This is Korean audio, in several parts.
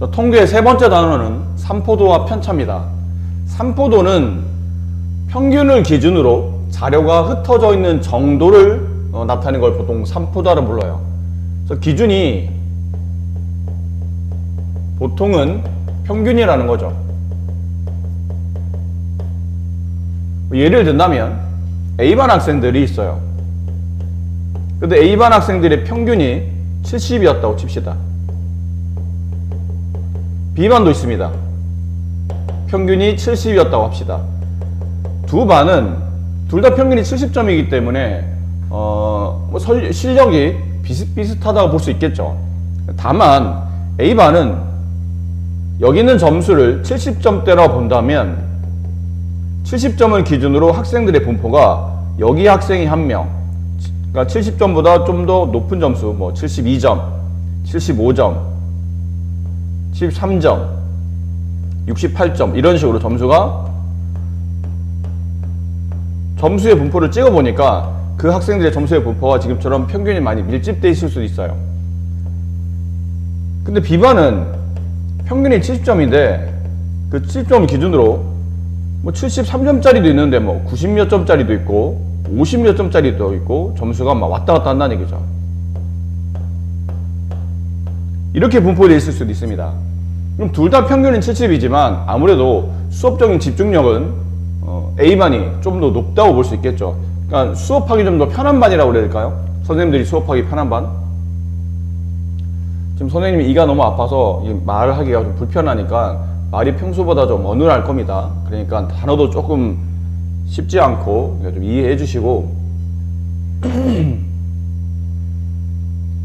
자, 통계의 세 번째 단어는 삼포도와 편차입니다. 삼포도는 평균을 기준으로 자료가 흩어져 있는 정도를 나타내는 걸 보통 삼포도라 불러요. 그래서 기준이 보통은 평균이라는 거죠. 예를 든다면 A반 학생들이 있어요. 근데 A반 학생들의 평균이 70이었다고 칩시다. B반도 있습니다. 평균이 70이었다고 합시다. 두 반은 둘 다 평균이 70점이기 때문에 실력이 비슷비슷하다고 볼 수 있겠죠. 다만 A반은 여기 있는 점수를 70점대라고 본다면 70점을 기준으로 학생들의 분포가 여기 학생이 한 명, 그러니까 70점보다 좀 더 높은 점수, 뭐 72점, 75점, 73점, 68점 이런 식으로 점수의 분포를 찍어보니까 그 학생들의 점수의 분포가 지금처럼 평균이 많이 밀집되어 있을 수도 있어요. 근데 B반은 평균이 70점인데 그 70점 기준으로 뭐 73점짜리도 있는데 뭐 90몇 점짜리도 있고 50몇 점짜리도 있고 점수가 막 왔다 갔다 한다는 얘기죠. 이렇게 분포되어 있을 수도 있습니다. 그럼 둘 다 평균은 70이지만 아무래도 수업적인 집중력은 A반이 좀 더 높다고 볼 수 있겠죠. 그러니까 수업하기 좀 더 편한 반이라고 그래야 될까요? 선생님들이 수업하기 편한 반? 지금 선생님이 이가 너무 아파서 말을 하기가 좀 불편하니까 말이 평소보다 좀 어눌할 겁니다. 그러니까 단어도 조금 쉽지 않고 좀 이해해 주시고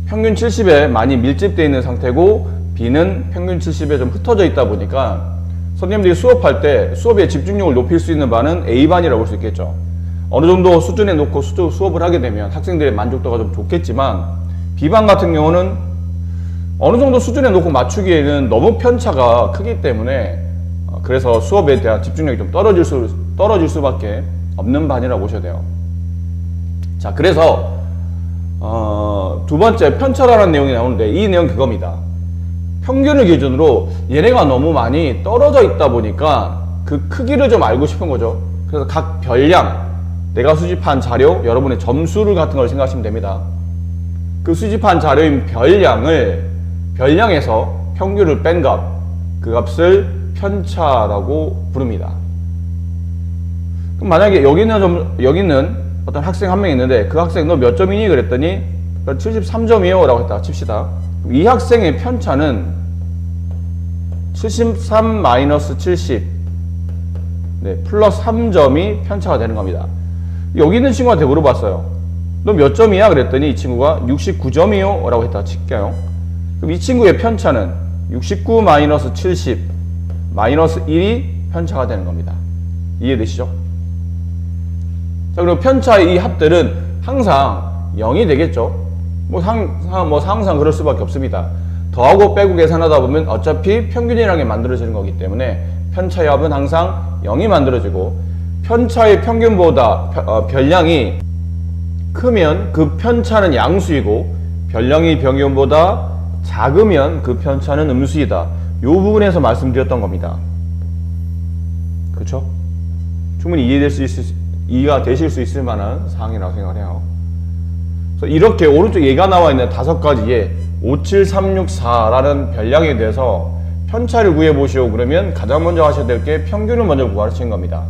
평균 70에 많이 밀집되어 있는 상태고 B는 평균 70에 좀 흩어져 있다 보니까 선생님들이 수업할 때 수업의 집중력을 높일 수 있는 반은 A반이라고 볼 수 있겠죠. 어느 정도 수준에 놓고 수업을 하게 되면 학생들의 만족도가 좀 좋겠지만 B반 같은 경우는 어느 정도 수준에 놓고 맞추기에는 너무 편차가 크기 때문에 그래서 수업에 대한 집중력이 좀 떨어질 수밖에 없는 반이라고 보셔야 돼요. 자, 그래서 두 번째 편차라는 내용이 나오는데 이 내용 그겁니다. 평균을 기준으로 얘네가 너무 많이 떨어져 있다 보니까 그 크기를 좀 알고 싶은 거죠. 그래서 각 별량, 내가 수집한 자료, 여러분의 점수를 같은 걸 생각하시면 됩니다. 그 수집한 자료인 별량에서 평균을 뺀 값, 그 값을 편차라고 부릅니다. 그럼 만약에 여기 있는 어떤 학생 한 명 있는데 그 학생 너 몇 점이니? 그랬더니 73점이요 라고 했다 칩시다. 이 학생의 편차는 73-70 플러스 3점이 편차가 되는 겁니다. 여기 있는 친구한테 물어봤어요. 너 몇 점이야? 그랬더니 이 친구가 69점이요 라고 했다 칠게요. 그럼 이 친구의 편차는 69-70 -1이 편차가 되는 겁니다. 이해되시죠? 자, 그리고 편차의 이 합들은 항상 0이 되겠죠. 항상 그럴 수밖에 없습니다. 더하고 빼고 계산하다 보면 어차피 평균이라는 게 만들어지는 거기 때문에 편차의 합은 항상 0이 만들어지고 편차의 평균보다 별량이 크면 그 편차는 양수이고 별량이 평균보다 작으면 그 편차는 음수이다. 이 부분에서 말씀드렸던 겁니다. 그렇죠? 충분히 이해가 되실 수 있을 만한 사항이라고 생각을 해요. 그래서 이렇게 오른쪽 얘가 나와 있는 5가지의 57364라는 별량에 대해서 편차를 구해 보시오 그러면 가장 먼저 하셔야 될 게 평균을 먼저 구하시는 겁니다.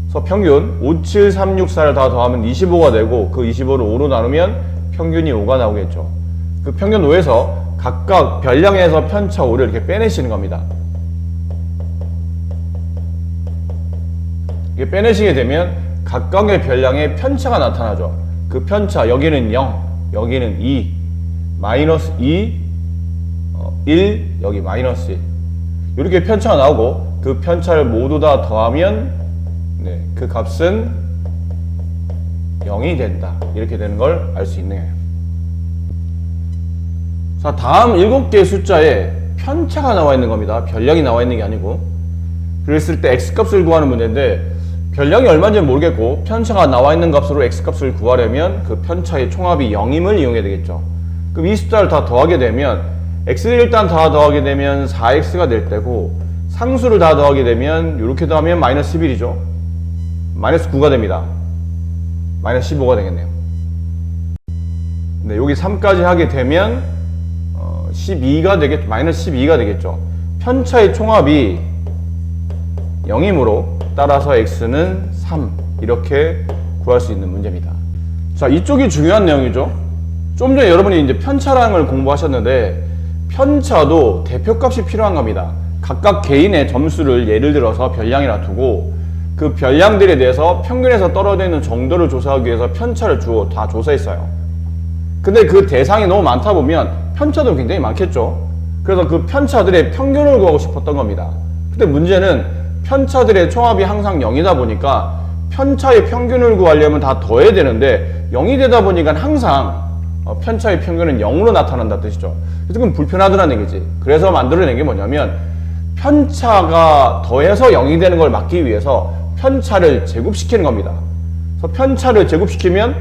그래서 평균 57364를 다 더하면 25가 되고 그 25를 5로 나누면 평균이 5가 나오겠죠. 그 평균 5에서 각각 별량에서 편차 5를 이렇게 빼내시는 겁니다. 이게 빼내시게 되면 각각의 별량의 편차가 나타나죠. 그 편차, 여기는 0, 여기는 2, 마이너스 2, 1, 여기 마이너스 1. 이렇게 편차가 나오고 그 편차를 모두 다 더하면 그 값은 0이 된다. 이렇게 되는 걸 알 수 있네요. 자, 다음 7개의 숫자에 편차가 나와 있는 겁니다. 별량이 나와 있는 게 아니고. 그랬을 때 x값을 구하는 문제인데 별량이 얼마인지 모르겠고 편차가 나와 있는 값으로 x값을 구하려면 그 편차의 총합이 0임을 이용해야 되겠죠. 그럼 이 숫자를 다 더하게 되면 x를 일단 다 더하게 되면 4x가 될 때고 상수를 다 더하게 되면 이렇게 더하면 마이너스 11이죠. 마이너스 9가 됩니다. 마이너스 15가 되겠네요. 네, 여기 3까지 하게 되면 12가 되겠죠. 마이너스 12가 되겠죠. 편차의 총합이 0이므로 따라서 x는 3 이렇게 구할 수 있는 문제입니다. 자, 이쪽이 중요한 내용이죠. 좀 전에 여러분이 이제 편차량을 공부하셨는데 편차도 대표값이 필요한 겁니다. 각각 개인의 점수를 예를 들어서 별량이라 두고 그 별량들에 대해서 평균에서 떨어져 있는 정도를 조사하기 위해서 편차를 다 조사했어요. 근데 그 대상이 너무 많다 보면 편차도 굉장히 많겠죠. 그래서 그 편차들의 평균을 구하고 싶었던 겁니다. 근데 문제는 편차들의 총합이 항상 0이다 보니까 편차의 평균을 구하려면 다 더해야 되는데 0이 되다 보니까 항상 편차의 평균은 0으로 나타난다는 뜻이죠. 그래서 그건 불편하더라는 얘기지. 그래서 만들어낸 게 뭐냐면 편차가 더해서 0이 되는 걸 막기 위해서 편차를 제곱시키는 겁니다. 그래서 편차를 제곱시키면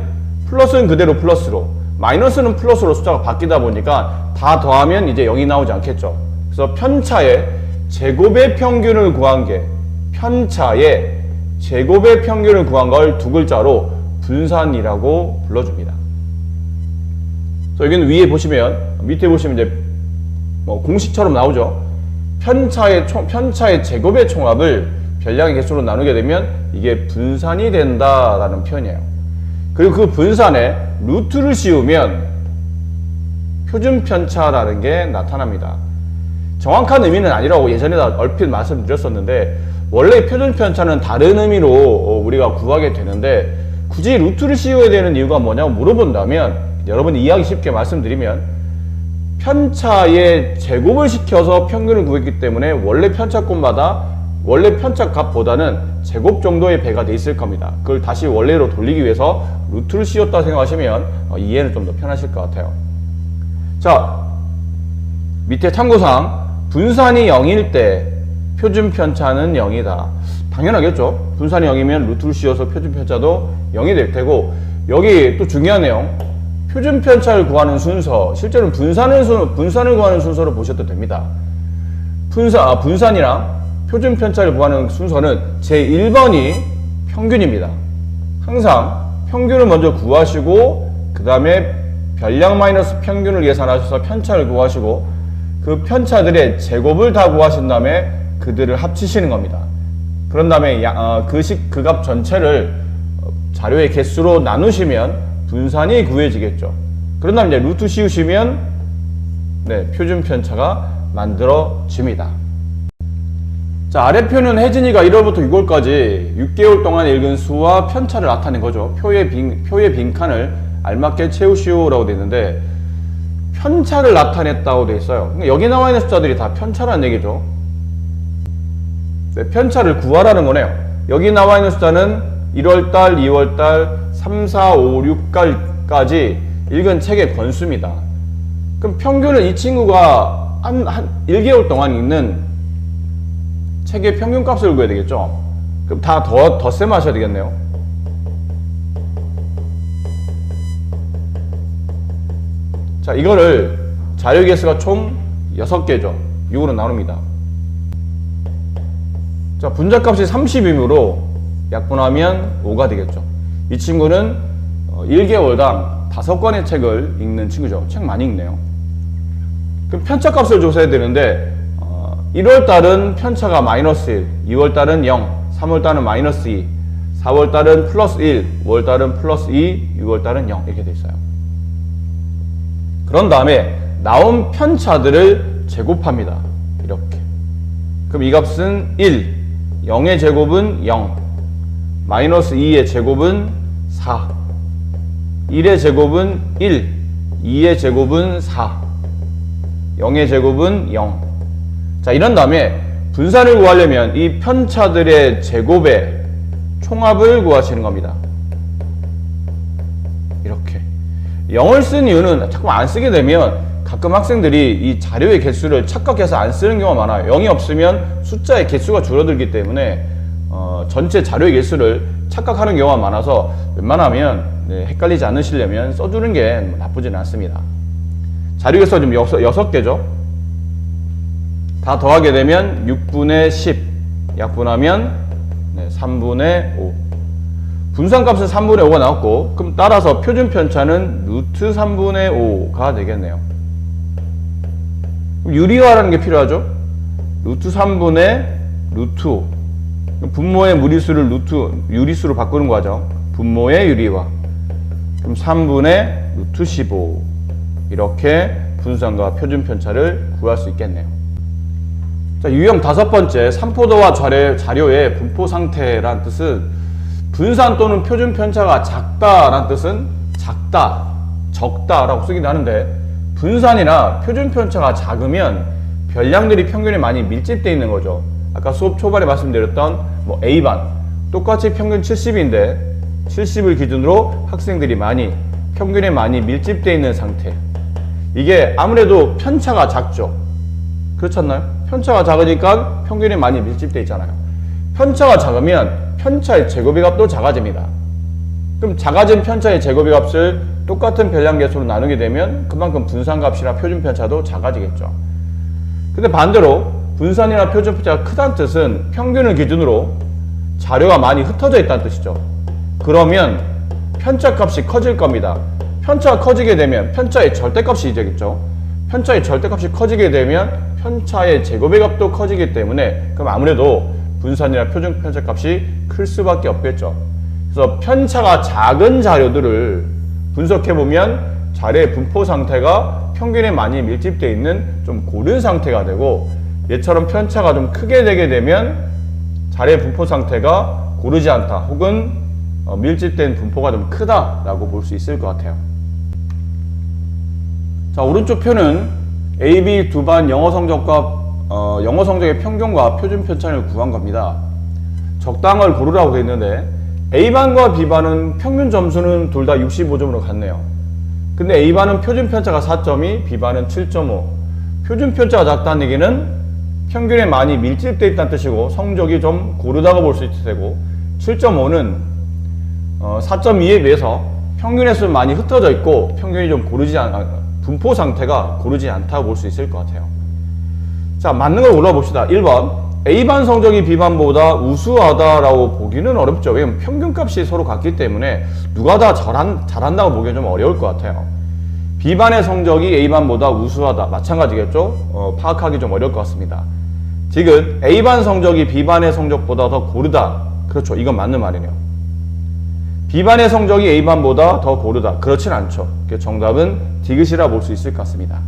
플러스는 그대로 플러스로, 마이너스는 플러스로 숫자가 바뀌다 보니까 다 더하면 이제 0이 나오지 않겠죠. 그래서 편차의 제곱의 평균을 구한 게, 편차의 제곱의 평균을 구한 걸 두 글자로 분산이라고 불러줍니다. 여기는 위에 보시면, 밑에 보시면 이제 공식처럼 나오죠. 편차의 제곱의 총합을 별량의 개수로 나누게 되면 이게 분산이 된다라는 표현이에요. 그리고 그 분산에 루트를 씌우면 표준 편차라는 게 나타납니다. 정확한 의미는 아니라고 예전에 얼핏 말씀드렸었는데 원래 표준 편차는 다른 의미로 우리가 구하게 되는데 굳이 루트를 씌워야 되는 이유가 뭐냐고 물어본다면 여러분이 이해하기 쉽게 말씀드리면 편차의 제곱을 시켜서 평균을 구했기 때문에 원래 편차값마다 원래 편차값보다는 제곱 정도의 배가 돼 있을 겁니다. 그걸 다시 원래로 돌리기 위해서 루트를 씌웠다 생각하시면 이해는 좀 더 편하실 것 같아요. 자, 밑에 참고사항 분산이 0일 때 표준 편차는 0이다. 당연하겠죠. 분산이 0이면 루트를 씌워서 표준 편차도 0이 될 테고 여기 또 중요한 내용 표준 편차를 구하는 순서 실제로는 분산을 구하는 순서로 보셔도 됩니다. 분산이랑 표준 편차를 구하는 순서는 제1번이 평균입니다. 항상 평균을 먼저 구하시고 그 다음에 별량 마이너스 평균을 계산하셔서 편차를 구하시고 그 편차들의 제곱을 다 구하신 다음에 그들을 합치시는 겁니다. 그런 다음에 그 값 전체를 자료의 개수로 나누시면 분산이 구해지겠죠. 그런 다음에 이제 루트 씌우시면 표준 편차가 만들어집니다. 자, 아래표는 혜진이가 1월부터 6월까지 6개월 동안 읽은 수와 편차를 나타낸 거죠. 표의 빈칸을 알맞게 채우시오라고 되어 있는데 편차를 나타냈다고 되어 있어요. 그러니까 여기 나와 있는 숫자들이 다 편차라는 얘기죠. 편차를 구하라는 거네요. 여기 나와 있는 숫자는 1월달, 2월달, 3, 4, 5, 6까지 읽은 책의 권수입니다. 그럼 평균을 이 친구가 한 1개월 동안 읽는 책의 평균값을 구해야 되겠죠? 그럼 다 덧셈 하셔야 되겠네요. 자, 이거를 자료 개수가 총 6개죠. 6으로 나눕니다. 자, 분자값이 30이므로 약분하면 5가 되겠죠. 이 친구는 1개월당 5권의 책을 읽는 친구죠. 책 많이 읽네요. 그럼 편차값을 조사해야 되는데 1월달은 편차가 마이너스 1, 2월달은 0, 3월달은 마이너스 2, 4월달은 플러스 1, 5월달은 플러스 2, 6월달은 0 이렇게 돼 있어요. 그런 다음에 나온 편차들을 제곱합니다. 이렇게. 그럼 이 값은 1, 0의 제곱은 0, 마이너스 2의 제곱은 4, 1의 제곱은 1, 2의 제곱은 4, 0의 제곱은 0. 자, 이런 다음에 분산을 구하려면 이 편차들의 제곱의 총합을 구하시는 겁니다. 이렇게 0을 쓴 이유는 자꾸 안 쓰게 되면 가끔 학생들이 이 자료의 개수를 착각해서 안 쓰는 경우가 많아요. 0이 없으면 숫자의 개수가 줄어들기 때문에 전체 자료의 개수를 착각하는 경우가 많아서 웬만하면 헷갈리지 않으시려면 써주는 게 나쁘지는 않습니다. 자료개수가 지금 6개죠. 다 더하게 되면 6분의 10, 약분하면 3분의 5. 분산값은 3분의 5가 나왔고, 그럼 따라서 표준 편차는 루트 3분의 5가 되겠네요. 유리화라는 게 필요하죠. 루트 3분의 루트 5. 분모의 무리수를 유리수로 바꾸는 거죠. 분모의 유리화. 그럼 3분의 루트 15. 이렇게 분산과 표준 편차를 구할 수 있겠네요. 자, 유형 5번째, 삼포도와 자료의 분포 상태란 뜻은 분산 또는 표준 편차가 작다라는 뜻은 작다, 적다라고 쓰기도 하는데, 분산이나 표준 편차가 작으면 별량들이 평균에 많이 밀집되어 있는 거죠. 아까 수업 초반에 말씀드렸던 A반 똑같이 평균 70인데 70을 기준으로 학생들이 평균에 많이 밀집되어 있는 상태. 이게 아무래도 편차가 작죠. 그렇지 않나요? 편차가 작으니까 평균에 많이 밀집되어 있잖아요. 편차가 작으면 편차의 제곱의 값도 작아집니다. 그럼 작아진 편차의 제곱의 값을 똑같은 별량 개수로 나누게 되면 그만큼 분산값이나 표준 편차도 작아지겠죠. 근데 반대로 분산이나 표준 편차가 크다는 뜻은 평균을 기준으로 자료가 많이 흩어져 있다는 뜻이죠. 그러면 편차값이 커질 겁니다. 편차가 커지게 되면 편차의 절대값이 되겠죠. 편차의 절대값이 커지게 되면 편차의 제곱의 값도 커지기 때문에 그럼 아무래도 분산이나 표준 편차값이 클 수밖에 없겠죠. 그래서 편차가 작은 자료들을 분석해보면 자료의 분포 상태가 평균에 많이 밀집되어 있는 좀 고른 상태가 되고, 얘처럼 편차가 좀 크게 되게 되면 자료의 분포 상태가 고르지 않다 혹은 밀집된 분포가 좀 크다라고 볼 수 있을 것 같아요. 자, 오른쪽 표는 A, B 두 반 영어 성적의 평균과 표준 편차를 구한 겁니다. 적당을 고르라고 되어 있는데 A반과 B반은 평균 점수는 둘 다 65점으로 같네요. 근데 A반은 표준 편차가 4.2, B반은 7.5. 표준 편차가 작다는 얘기는 평균에 많이 밀집되어 있다는 뜻이고 성적이 좀 고르다고 볼 수 있을 테고, 7.5는 4.2에 비해서 평균에서 많이 흩어져 있고 평균이 좀 분포 상태가 고르지 않다고 볼 수 있을 것 같아요. 자, 맞는 걸 골라봅시다. 1번 A반 성적이 B반보다 우수하다라고 보기는 어렵죠. 왜냐면 평균값이 서로 같기 때문에 누가 다 잘한다고 보기는 좀 어려울 것 같아요. B반의 성적이 A반보다 우수하다, 마찬가지겠죠. 파악하기 좀 어려울 것 같습니다. 지금 A반 성적이 B반의 성적보다 더 고르다, 그렇죠. 이건 맞는 말이네요. B반의 성적이 A반보다 더 고르다, 그렇진 않죠. 정답은 디귿이라 볼 수 있을 것 같습니다.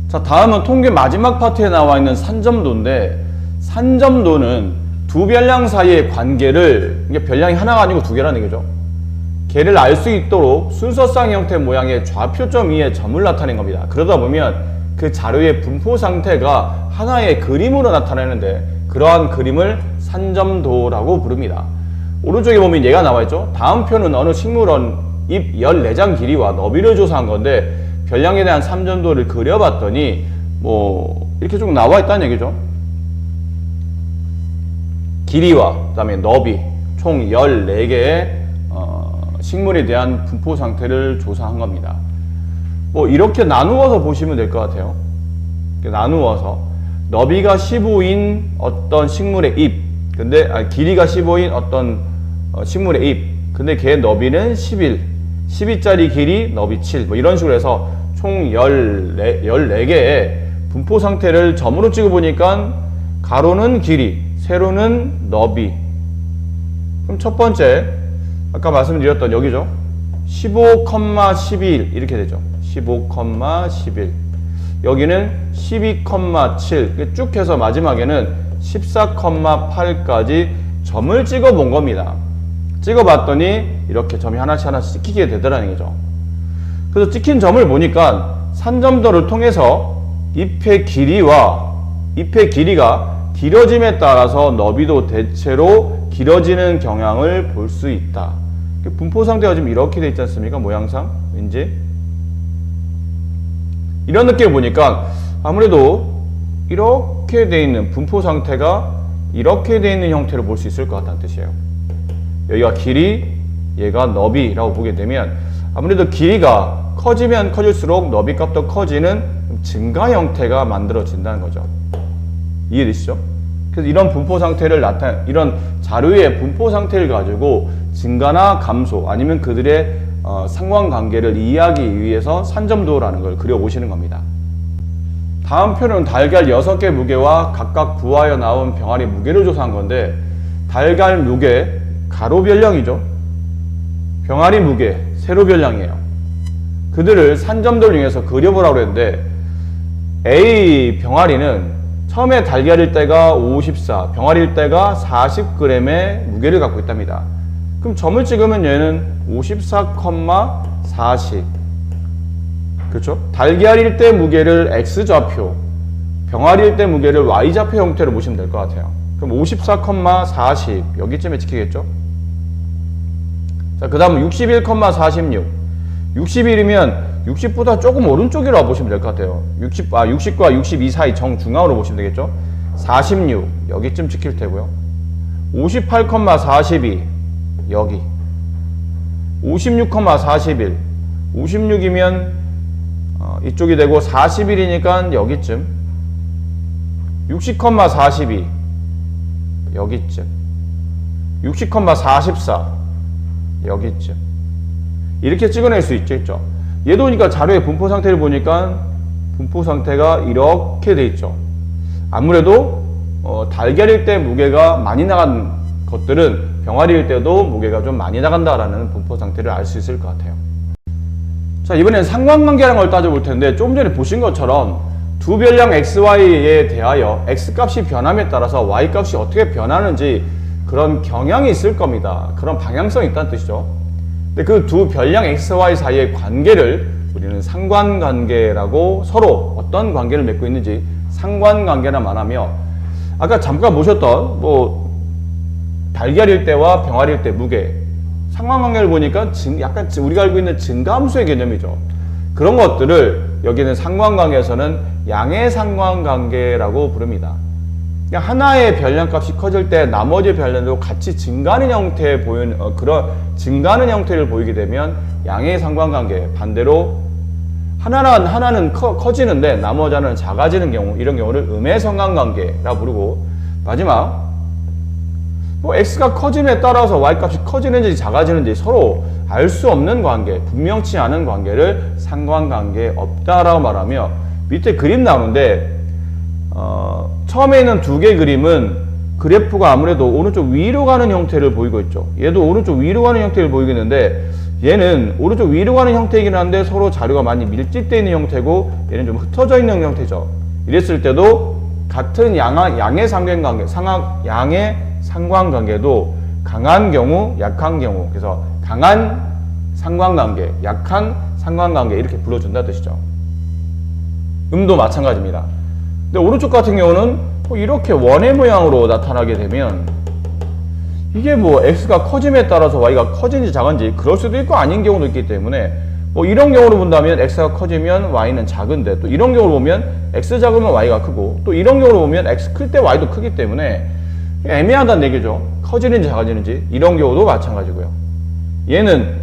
자, 다음은 통계 마지막 파트에 나와 있는 산점도인데, 산점도는 두 별량 사이의 관계를, 이게 별량이 하나가 아니고 두 개라는 얘기죠. 걔를 알 수 있도록 순서상 형태 모양의 좌표점 위에 점을 나타낸 겁니다. 그러다 보면 그 자료의 분포 상태가 하나의 그림으로 나타나는데 그러한 그림을 산점도라고 부릅니다. 오른쪽에 보면 얘가 나와 있죠. 다음 표는 어느 식물원 잎 14장 길이와 너비를 조사한 건데 별량에 대한 산점도를 그려봤더니 이렇게 좀 나와 있다는 얘기죠. 길이와 그다음에 너비 총 14개의 식물에 대한 분포 상태를 조사한 겁니다. 이렇게 나누어서 보시면 될 것 같아요. 나누어서 너비가 15인 어떤 식물의 잎, 근데 길이가 15인 어떤 식물의 잎, 근데 걔 너비는 12짜리 길이 너비 7, 이런 식으로 해서 총 14개의 분포 상태를 점으로 찍어 보니까 가로는 길이, 세로는 너비. 그럼 첫 번째 아까 말씀드렸던 여기죠. 15,11 이렇게 되죠. 15,11. 여기는 12,7. 쭉 해서 마지막에는 14,8까지 점을 찍어 본 겁니다. 찍어 봤더니 이렇게 점이 하나씩 찍히게 되더라는 거죠. 그래서 찍힌 점을 보니까 산점도를 통해서 잎의 길이가 길어짐에 따라서 너비도 대체로 길어지는 경향을 볼 수 있다. 분포 상태가 지금 이렇게 돼 있지 않습니까? 모양상 왠지 이런 느낌을 보니까 아무래도 이렇게 돼 있는 분포 상태가 이렇게 돼 있는 형태로 볼 수 있을 것 같다는 뜻이에요. 여기가 길이, 얘가 너비라고 보게 되면 아무래도 길이가 커지면 커질수록 너비값도 커지는 증가 형태가 만들어진다는 거죠. 이해되시죠? 그래서 이런 분포 상태를 이런 자료의 분포 상태를 가지고 증가나 감소 아니면 그들의 상관관계를 이해하기 위해서 산점도라는 걸 그려보시는 겁니다. 다음 표는 달걀 6개 무게와 각각 부하여 나온 병아리 무게를 조사한 건데, 달걀 무게 가로 별량이죠. 병아리 무게 세로 별량이에요. 그들을 산점도를 이용해서 그려보라고 했는데, A 병아리는 처음에 달걀일 때가 54, 병아리일 때가 40g의 무게를 갖고 있답니다. 그럼 점을 찍으면 얘는 54,40. 그렇죠? 달걀일 때 무게를 X좌표, 병아리일 때 무게를 Y좌표 형태로 보시면 될 것 같아요. 그럼 54,40 여기쯤에 찍히겠죠? 자, 그 다음은 61,46. 60이면 60보다 조금 오른쪽이라고 보시면 될 것 같아요. 60과 62 사이 정중앙으로 보시면 되겠죠? 46 여기쯤 찍힐 테고요. 58,42 여기. 56,41 56이면 이쪽이 되고 41이니까 여기쯤. 60,42 여기쯤. 60,44 여기쯤. 이렇게 찍어낼 수 있겠죠. 얘도 그러니까 자료의 분포 상태를 보니까 분포 상태가 이렇게 돼 있죠. 아무래도 달걀일 때 무게가 많이 나간 것들은 병아리일 때도 무게가 좀 많이 나간다라는 분포 상태를 알 수 있을 것 같아요. 자, 이번엔 상관관계라는 걸 따져볼 텐데, 조금 전에 보신 것처럼 두 별량 XY에 대하여 X값이 변함에 따라서 Y값이 어떻게 변하는지 그런 경향이 있을 겁니다. 그런 방향성이 있다는 뜻이죠. 근데 그 두 별량 XY 사이의 관계를 우리는 상관관계라고, 서로 어떤 관계를 맺고 있는지 상관관계라 말하며, 아까 잠깐 보셨던 달걀일 때와 병아리일 때 무게, 상관관계를 보니까 약간 우리가 알고 있는 증가함수의 개념이죠. 그런 것들을 여기는 상관관계에서는 양의 상관관계라고 부릅니다. 그러니까 하나의 별량값이 커질 때 나머지 별량도 같이 증가하는 형태에 보이는 그런 증가하는 형태를 보이게 되면 양의 상관관계, 반대로 하나는 커지는데 나머지 하나는 작아지는 경우, 이런 경우를 음의 상관관계라고 부르고, 마지막 X가 커짐에 따라서 Y값이 커지는지 작아지는지 서로 알 수 없는 관계, 분명치 않은 관계를 상관관계 없다라고 말하며, 밑에 그림 나오는데 처음에 있는 두 개 그림은 그래프가 아무래도 오른쪽 위로 가는 형태를 보이고 있죠. 얘도 오른쪽 위로 가는 형태를 보이겠는데, 얘는 오른쪽 위로 가는 형태이긴 한데 서로 자료가 많이 밀집되어 있는 형태고, 얘는 좀 흩어져 있는 형태죠. 이랬을 때도 같은 양의 상관관계도 강한 경우, 약한 경우, 그래서 강한 상관관계, 약한 상관관계 이렇게 불러준다는 뜻이죠. 음도 마찬가지입니다. 근데 오른쪽 같은 경우는 이렇게 원의 모양으로 나타나게 되면, 이게 X가 커짐에 따라서 Y가 커진지 작은지 그럴 수도 있고 아닌 경우도 있기 때문에, 이런 경우로 본다면 X가 커지면 Y는 작은데, 또 이런 경우로 보면 X 작으면 Y가 크고, 또 이런 경우로 보면 X 클 때 Y도 크기 때문에 애매하다는 얘기죠. 커지는지 작아지는지. 이런 경우도 마찬가지고요. 얘는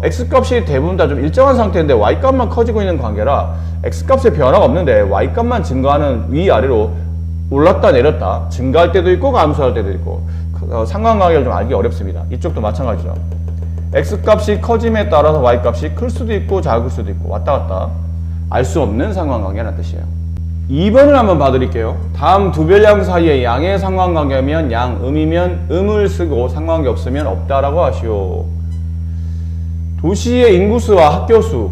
X값이 대부분 다 좀 일정한 상태인데 Y값만 커지고 있는 관계라 X값에 변화가 없는데 Y값만 증가하는 위아래로 올랐다 내렸다 증가할 때도 있고 감소할 때도 있고, 상관관계를 좀 알기 어렵습니다. 이쪽도 마찬가지죠. X값이 커짐에 따라서 Y값이 클 수도 있고 작을 수도 있고 왔다 갔다 알 수 없는 상관관계라는 뜻이에요. 2번을 한번 봐드릴게요. 다음 두 별량 사이의 양의 상관관계면 양, 음이면 음을 쓰고 상관관계 없으면 없다라고 하시오. 도시의 인구수와 학교수,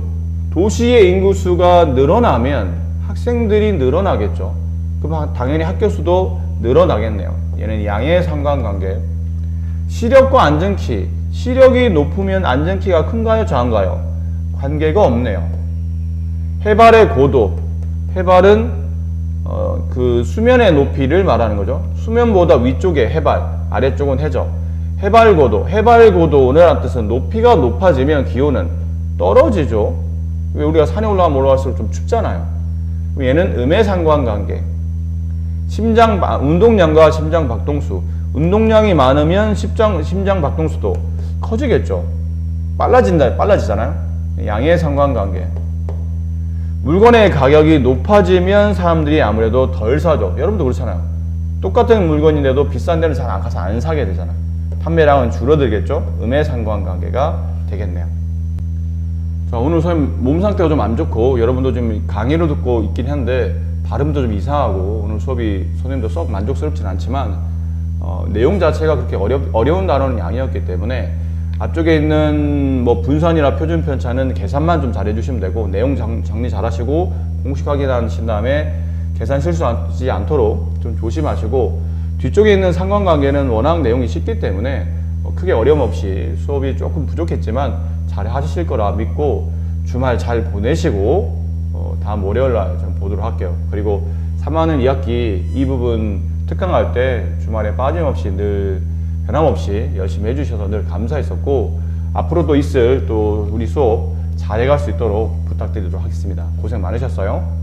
도시의 인구수가 늘어나면 학생들이 늘어나겠죠. 그럼 당연히 학교수도 늘어나겠네요. 얘는 양의 상관관계. 시력과 안전키, 시력이 높으면 안전키가 큰가요, 작은가요? 관계가 없네요. 해발의 고도, 해발은 그 수면의 높이를 말하는 거죠. 수면보다 위쪽에 해발, 아래쪽은 해저. 해발고도, 해발고도라는 뜻은 높이가 높아지면 기온은 떨어지죠. 왜 우리가 산에 올라갈수록 좀 춥잖아요. 얘는 음의 상관관계. 운동량과 심장 박동수. 운동량이 많으면 심장 박동수도 커지겠죠. 빨라지잖아요. 양의 상관관계. 물건의 가격이 높아지면 사람들이 아무래도 덜 사죠. 여러분도 그렇잖아요. 똑같은 물건인데도 비싼 데는 잘 안 가서 안 사게 되잖아요. 판매량은 줄어들겠죠. 음의 상관관계가 되겠네요. 자, 오늘 선생님 몸 상태가 좀 안 좋고 여러분도 좀 강의를 듣고 있긴 한데 발음도 좀 이상하고 오늘 수업이 선생님도 썩 만족스럽진 않지만 내용 자체가 그렇게 어려운 단어는 아니었기 때문에 앞쪽에 있는 뭐 분산이나 표준 편차는 계산만 좀 잘 해주시면 되고 내용 정리 잘 하시고 공식 확인하신 다음에 계산 실수하지 않도록 좀 조심하시고 뒤쪽에 있는 상관관계는 워낙 내용이 쉽기 때문에 크게 어려움 없이 수업이 조금 부족했지만 잘 하실 거라 믿고 주말 잘 보내시고 다음 월요일날 좀 보도록 할게요. 그리고 3학년 2학기 이 부분 특강할 때 주말에 빠짐없이 늘 변함없이 열심히 해주셔서 늘 감사했었고 앞으로도 있을 또 우리 수업 잘 해갈 수 있도록 부탁드리도록 하겠습니다. 고생 많으셨어요.